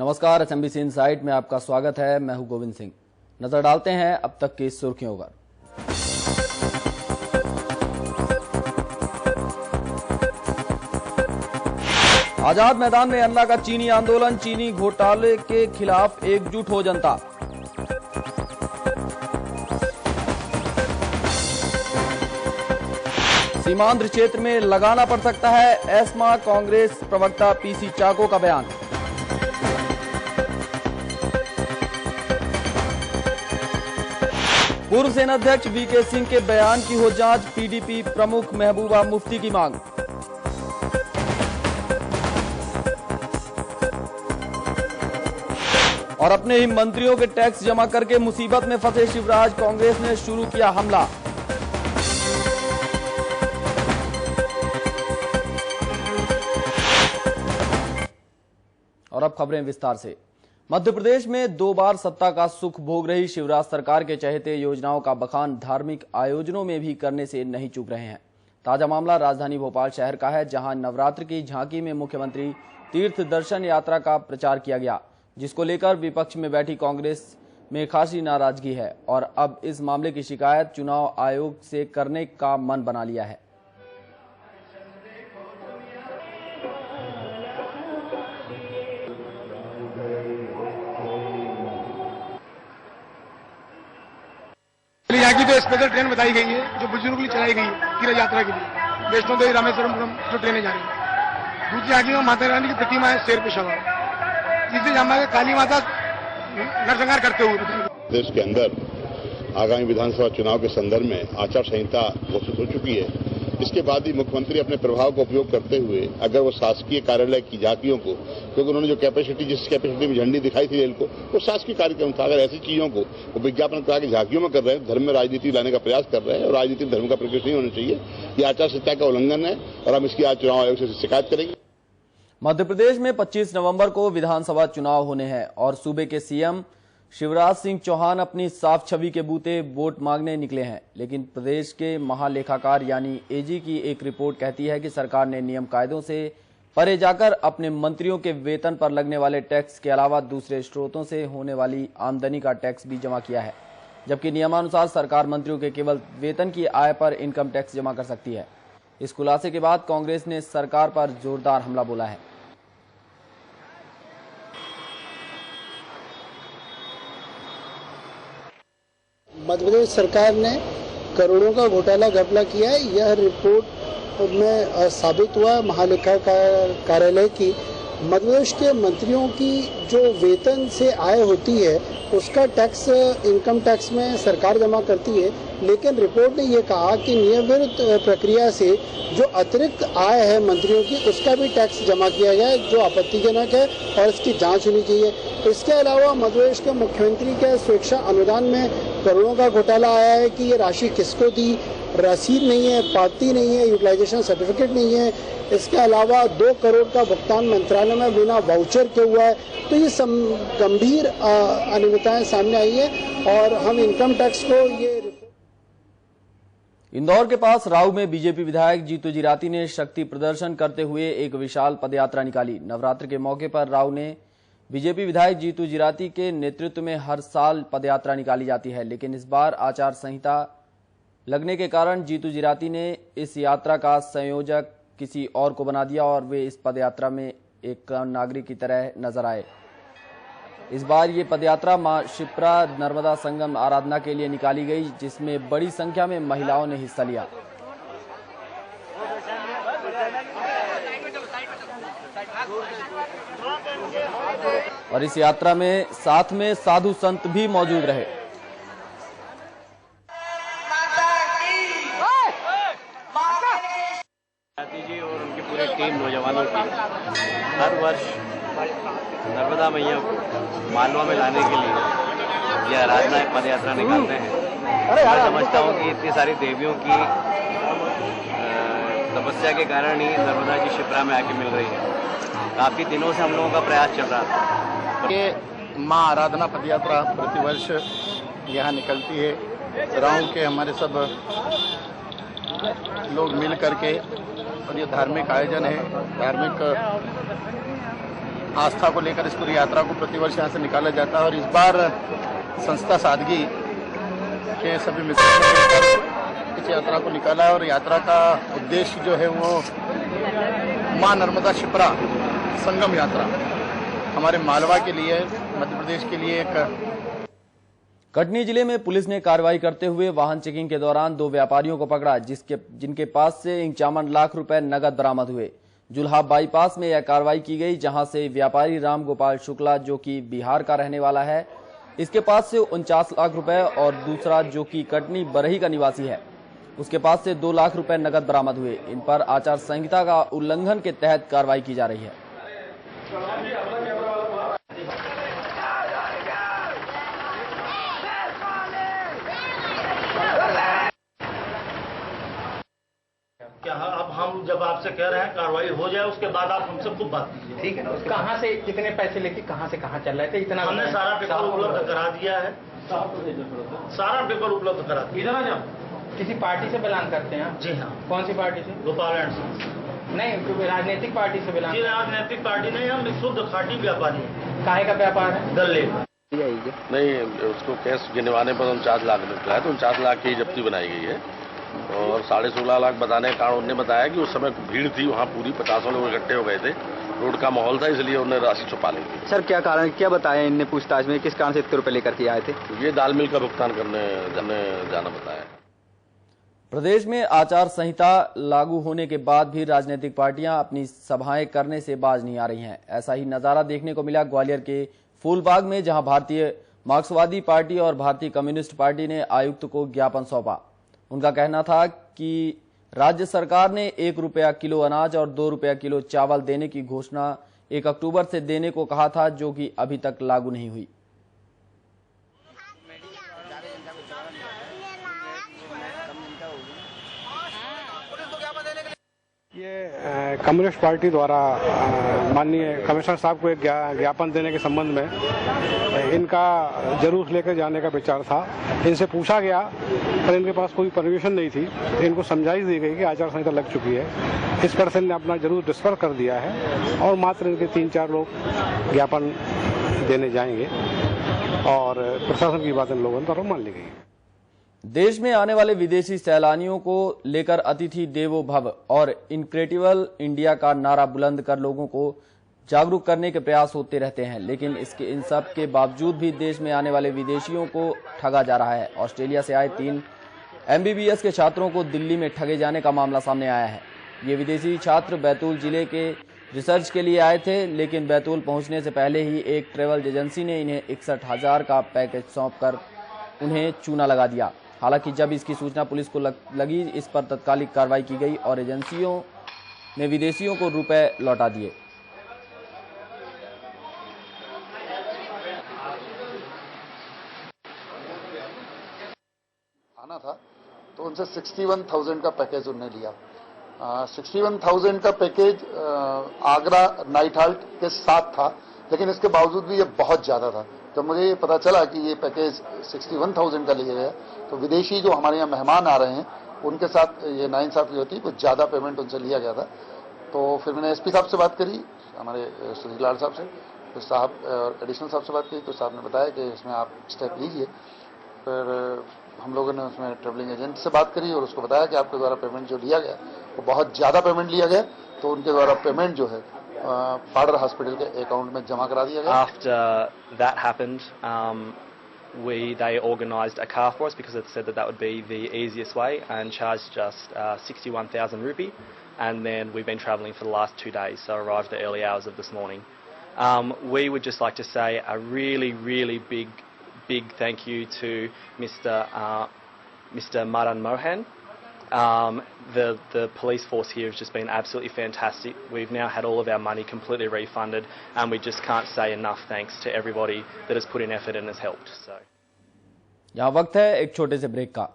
नमस्कार, SMBC insight में आपका स्वागत है। मैं हूं गोविंद सिंह। नजर डालते हैं अब तक की सुर्खियों पर। आजाद मैदान में अन्ना का चीनी आंदोलन, चीनी घोटाले के खिलाफ एकजुट हो जनता। सीमांध्र क्षेत्र में लगाना पड़ सकता है एस्मा, कांग्रेस प्रवक्ता पीसी चाको का बयान। पूर्व सेनाध्यक्ष वीके सिंह के बयान की हो जांच, पीडीपी प्रमुख महबूबा मुफ्ती की मांग। और अपने ही मंत्रियों के टैक्स जमा करके मुसीबत में फंसे शिवराज, कांग्रेस ने शुरू किया हमला। और अब खबरें विस्तार से। मध्य प्रदेश में 2 बार सत्ता का सुख भोग रही शिवराज सरकार के चहेते योजनाओं का बखान धार्मिक आयोजनों में भी करने से नहीं चूक रहे हैं। ताजा मामला राजधानी भोपाल शहर का है, जहां नवरात्र की झांकी में मुख्यमंत्री तीर्थ दर्शन यात्रा का प्रचार किया गया, जिसको लेकर विपक्ष में बैठी कांग्रेस में खासी नाराजगी है और अब इस मामले की शिकायत चुनाव आयोग से करने का मन बना लिया है। यहाँ की तो स्पेशल ट्रेन बताई गई है जो बुजुर्गों के लिए चलाई गई है तीर्थ यात्रा के लिए। वैष्णो देवी रामेश्वरम जो ट्रेनें जा रही है। दूसरी आगे में माता रानी की प्रतिमा है शेर पे सवार, जिससे हमारे काली माता नरसंहार करते हुए। देश के अंदर आगामी विधानसभा चुनाव के संदर्भ में आचार संहिता घोषित हो चुकी है। इसके बाद ही मुख्यमंत्री अपने प्रभाव का उपयोग करते हुए अगर वो शासकीय कार्यालय की झांकियों को, क्योंकि उन्होंने जो जिस कैपेसिटी में झंडी दिखाई थी रेल को, वो शासकीय कार्यक्रम था, अगर ऐसी चीजों को वो विज्ञापन करा के झांकियों में कर रहे हैं, धर्म में राजनीति लाने का प्रयास कर रहे हैं और राजनीतिक धर्म का प्रकृति नहीं होना चाहिए। ये आचार संहिता का उल्लंघन है और हम इसकी आज चुनाव आयोग से शिकायत करेंगे। मध्य प्रदेश में 25 नवंबर को विधानसभा चुनाव होने हैं और सूबे के सीएम शिवराज सिंह चौहान अपनी साफ छवि के बूते वोट मांगने निकले हैं। लेकिन प्रदेश के महालेखाकार यानी एजी की एक रिपोर्ट कहती है कि सरकार ने नियम कायदों से परे जाकर अपने मंत्रियों के वेतन पर लगने वाले टैक्स के अलावा दूसरे स्रोतों से होने वाली आमदनी का टैक्स भी जमा किया है, जबकि नियमानुसार सरकार मंत्रियों के केवल वेतन की आय पर इनकम टैक्स जमा कर सकती है। इस खुलासे के बाद कांग्रेस ने सरकार पर जोरदार हमला बोला है। मध्य प्रदेश सरकार ने करोड़ों का घोटाला घपला किया है। यह रिपोर्ट में साबित हुआ महालेखाकार कार्यालय की मध्य प्रदेश के मंत्रियों की जो वेतन से आय होती है उसका टैक्स इनकम टैक्स में सरकार जमा करती है, लेकिन रिपोर्ट ने यह कहा कि नियमित प्रक्रिया से जो अतिरिक्त आय है मंत्रियों की उसका भी टैक्स जमा किया गया है, जो आपत्तिजनक है और इसकी जांच होनी चाहिए। इसके अलावा मध्य प्रदेश के मुख्यमंत्री के शिक्षा अनुदान में करोड़ों का घोटाला आया है कि ये राशि किसको दी, रसीद नहीं है, पावती नहीं है, यूटिलाइजेशन सर्टिफिकेट नहीं है। इसके अलावा 2 करोड़ का भुगतान मंत्रालय में बिना वाउचर के हुआ है। तो ये गंभीर अनियमितताएं सामने आई है और हम इनकम टैक्स को ये। इंदौर के पास राऊ में बीजेपी विधायक जीतू जिराती ने शक्ति प्रदर्शन करते हुए एक विशाल पदयात्रा निकाली। नवरात्र के मौके पर राऊ ने बीजेपी विधायक जीतू जिराती के नेतृत्व में हर साल पदयात्रा निकाली जाती है, लेकिन इस बार आचार संहिता लगने के कारण जीतू जिराती ने इस यात्रा का संयोजक किसी और को बना दिया और वे इस पदयात्रा में एक नागरिक की तरह नजर आए। इस बार ये पदयात्रा मां शिप्रा नर्मदा संगम आराधना के लिए निकाली गई, जिसमें बड़ी संख्या में महिलाओं ने हिस्सा लिया। और इस यात्रा में साथ में साधु संत भी मौजूद रहे। जी और उनकी पूरी टीम नौजवानों की हर वर्ष नर्मदा मैया को मालवा में लाने के लिए यह आराधना पद यात्रा निकालते हैं। मैं समझता हूँ कि इतनी सारी देवियों की तपस्या के कारण ही नर्मदा जी शिप्रा में आके मिल रही है। काफी दिनों से हम लोगों का प्रयास चल रहा था। ये माँ आराधना पदयात्रा प्रतिवर्ष यहाँ निकलती है। राव के हमारे सब लोग मिल करके और ये धार्मिक आयोजन है, धार्मिक आस्था को लेकर इस पूरी यात्रा को प्रतिवर्ष यहाँ से निकाला जाता है और इस बार संस्था सादगी के सभी मित्रों ने मिलकर इस यात्रा को निकाला है और यात्रा का उद्देश्य जो है वो मां नर्मदा शिप्रा संगम यात्रा हमारे मालवा के लिए, मध्य प्रदेश के लिए एक। कटनी जिले में पुलिस ने कार्रवाई करते हुए वाहन चेकिंग के दौरान 2 व्यापारियों को पकड़ा जिनके पास से 51 लाख रुपए नगद बरामद हुए। जुल्हा बाईपास में यह कार्रवाई की गई, जहां से व्यापारी राम गोपाल शुक्ला, जो कि बिहार का रहने वाला है, इसके पास से 49 लाख रुपए और दूसरा जो कि कटनी बरही का निवासी है, उसके पास से 2 लाख रुपए नगद बरामद हुए। इन पर आचार संहिता का उल्लंघन के तहत कार्रवाई की जा रही है। क्या अब हम जब आपसे कह रहे हैं कार्रवाई हो जाए, उसके बाद आप हमसे खूब बात कीजिए, ठीक है ना? कहाँ से कितने पैसे लेके कहाँ से कहाँ चल रहे थे, इतना हमने सारा पेपर उपलब्ध करा दिया है। सारा पेपर उपलब्ध करा दिया। इधर आ जाओ। किसी पार्टी से बिलोंग करते हैं? जी हाँ। कौन सी पार्टी से? Gopal and sons. नहीं, क्योंकि राजनीतिक पार्टी से बिलोंग। जी राजनीतिक पार्टी नहीं, हम शुद्ध खाटी व्यापारी हैं। काहे का व्यापार है? गल्ले का। नहीं, उसको कैश गिनवाने पर 49 लाख निकला है, तो 49 लाख की जब्ती बनाई गई है और 16.5 लाख बताने के कारण उन्होंने बताया कि उस समय भीड़ थी, वहाँ पूरी 50 लोग इकट्ठे हो गए थे, रोड का माहौल था, इसलिए उन्होंने राशि छुपा ली थी। सर क्या कारण, क्या बताया इनने पूछताछ में, किस कारण से इतने रुपए लेकर के आए थे? ये दाल मिल का भुगतान करने जाना बताया। प्रदेश में आचार संहिता लागू होने के बाद भी राजनीतिक पार्टियां अपनी सभाएं करने से बाज नहीं आ रही हैं। ऐसा ही नजारा देखने को मिला ग्वालियर के फूलबाग में, जहां भारतीय मार्क्सवादी पार्टी और भारतीय कम्युनिस्ट पार्टी ने आयुक्त को ज्ञापन सौंपा। उनका कहना था कि राज्य सरकार ने 1 रुपया किलो अनाज और 2 रुपया किलो चावल देने की घोषणा 1 अक्टूबर से देने को कहा था, जो कि अभी तक लागू नहीं हुई। ये कम्युनिस्ट पार्टी द्वारा माननीय कमिश्नर साहब को एक ज्ञापन देने के संबंध में इनका जुलूस लेकर जाने का विचार था। इनसे पूछा गया पर इनके पास कोई परमिशन नहीं थी। इनको समझाइश दी गई कि आचार संहिता लग चुकी है। इस पर से इन्होंने अपना जुलूस डिस्पर कर दिया है और मात्र इनके 3-4 लोग ज्ञापन देने जाएंगे और प्रशासन की बात इन लोगों द्वारा मान ली गई। देश में आने वाले विदेशी सैलानियों को लेकर अतिथि देवो भव और इनक्रेडिबल इंडिया का नारा बुलंद कर लोगों को जागरूक करने के प्रयास होते रहते हैं, लेकिन इन सब के बावजूद भी देश में आने वाले विदेशियों को ठगा जा रहा है। ऑस्ट्रेलिया से आए 3 MBBS के छात्रों को दिल्ली में ठगे जाने का मामला सामने आया है। ये विदेशी छात्र बैतूल जिले के रिसर्च के लिए आए थे, लेकिन बैतूल पहुंचने से पहले ही एक ट्रेवल एजेंसी ने इन्हें 61,000 का पैकेज सौंपकर उन्हें चूना लगा दिया। हालांकि जब इसकी सूचना पुलिस को लगी, इस पर तत्कालिक कार्रवाई की गई और एजेंसियों ने विदेशियों को रुपए लौटा दिए। आना था तो उनसे 61,000 का पैकेज उन्होंने लिया। 61,000 का पैकेज आगरा नाइट हाल्ट के साथ था, लेकिन इसके बावजूद भी ये बहुत ज्यादा था। तो मुझे ये पता चला कि ये पैकेज 61,000 का लिया गया, तो विदेशी जो हमारे यहाँ मेहमान आ रहे हैं उनके साथ ये नाइंसाफी होती, कुछ ज्यादा पेमेंट उनसे लिया गया था। तो फिर मैंने SP साहब से बात करी, हमारे सुधीर लाल साहब से, तो साहब एडिशनल साहब से बात की, तो साहब ने बताया कि इसमें आप स्टेप लीजिए। फिर हम लोगों ने उसमें ट्रेवलिंग एजेंट से बात करी और उसको बताया कि आपके द्वारा पेमेंट जो लिया गया वो बहुत ज्यादा पेमेंट लिया गया, तो उनके द्वारा पेमेंट जो है पाडर हॉस्पिटल के अकाउंट में जमा करा दिया गया। After that happened, they organised a car for us because it said that would be the easiest way and charged just 61,000 rupee, and then we've been travelling for the last 2 days, so arrived the early hours of this morning. We would just like to say a really big thank you to Mr. Madan Mohan. The police force here has just been absolutely fantastic. We've now had all of our money completely refunded, and we just can't say enough thanks to everybody that has put in effort and has helped. So, यहाँ वक्त है एक छोटे से break का।